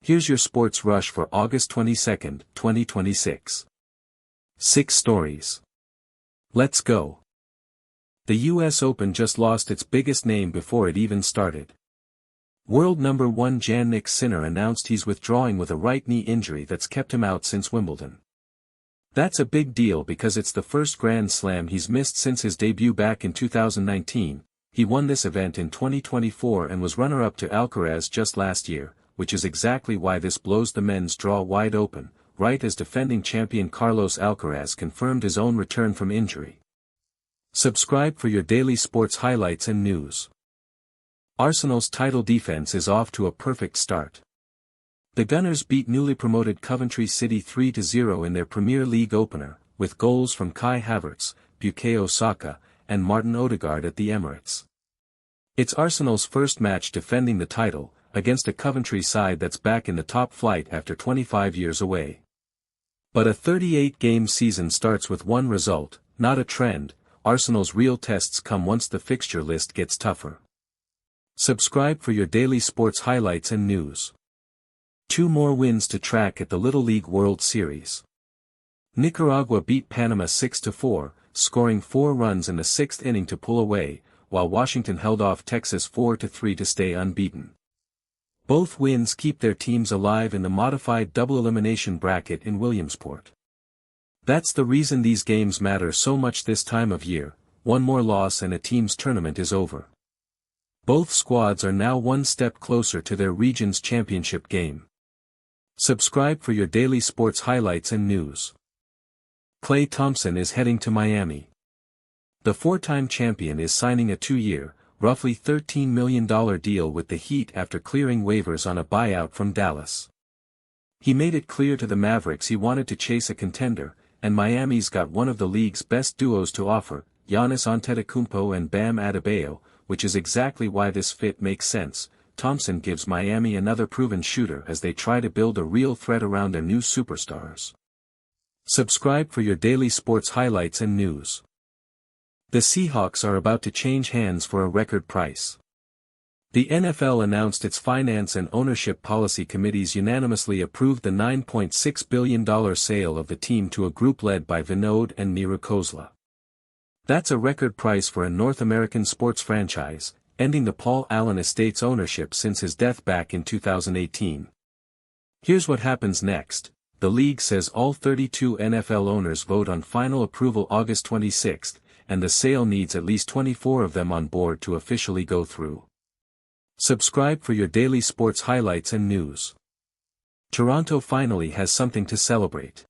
Here's your sports rush for August 22, 2026. 6 stories. Let's go. The US Open just lost its biggest name before it even started. World number 1 Jannik announced he's withdrawing with a right knee injury that's kept him out since Wimbledon. That's a big deal because it's the first Grand Slam he's missed since his debut back in 2019. He won this event in 2024 and was runner-up to Alcaraz just last year, which is exactly why this blows the men's draw wide open, right as defending champion Carlos Alcaraz confirmed his own return from injury. Subscribe for your daily sports highlights and news. Arsenal's title defense is off to a perfect start. The Gunners beat newly promoted Coventry City 3-0 in their Premier League opener, with goals from Kai Havertz, Bukayo Saka, and Martin Odegaard at the Emirates. It's Arsenal's first match defending the title, against a Coventry side that's back in the top flight after 25 years away. But a 38-game season starts with one result, not a trend. Arsenal's real tests come once the fixture list gets tougher. Subscribe for your daily sports highlights and news. 2 more wins to track at the Little League World Series. Nicaragua beat Panama 6-4, scoring 4 runs in the 6th inning to pull away, while Washington held off Texas 4-3 to stay unbeaten. Both wins keep their teams alive in the modified double elimination bracket in Williamsport. That's the reason these games matter so much this time of year. One more loss and a team's tournament is over. Both squads are now one step closer to their region's championship game. Subscribe for your daily sports highlights and news. Klay Thompson is heading to Miami. The 4-time champion is signing a 2-year, roughly $13 million deal with the Heat after clearing waivers on a buyout from Dallas. He made it clear to the Mavericks he wanted to chase a contender, and Miami's got one of the league's best duos to offer, Giannis Antetokounmpo and Bam Adebayo, which is exactly why this fit makes sense. Thompson gives Miami another proven shooter as they try to build a real threat around their new superstars. Subscribe for your daily sports highlights and news. The Seahawks are about to change hands for a record price. The NFL announced its Finance and Ownership Policy Committees unanimously approved the $9.6 billion sale of the team to a group led by Vinod and Neera Khosla. That's a record price for a North American sports franchise, ending the Paul Allen estate's ownership since his death back in 2018. Here's what happens next. The league says all 32 NFL owners vote on final approval August 26, and the sale needs at least 24 of them on board to officially go through. Subscribe for your daily sports highlights and news. Toronto finally has something to celebrate.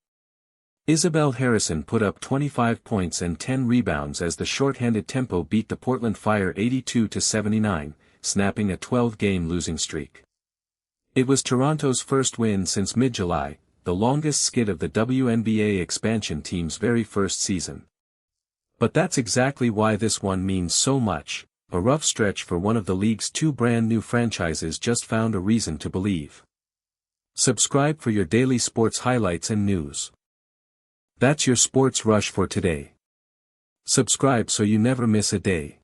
Isabelle Harrison put up 25 points and 10 rebounds as the shorthanded Tempo beat the Portland Fire 82-79, snapping a 12-game losing streak. It was Toronto's first win since mid-July, the longest skid of the WNBA expansion team's very first season. But that's exactly why this one means so much. A rough stretch for one of the league's 2 brand new franchises just found a reason to believe. Subscribe for your daily sports highlights and news. That's your sports rush for today. Subscribe so you never miss a day.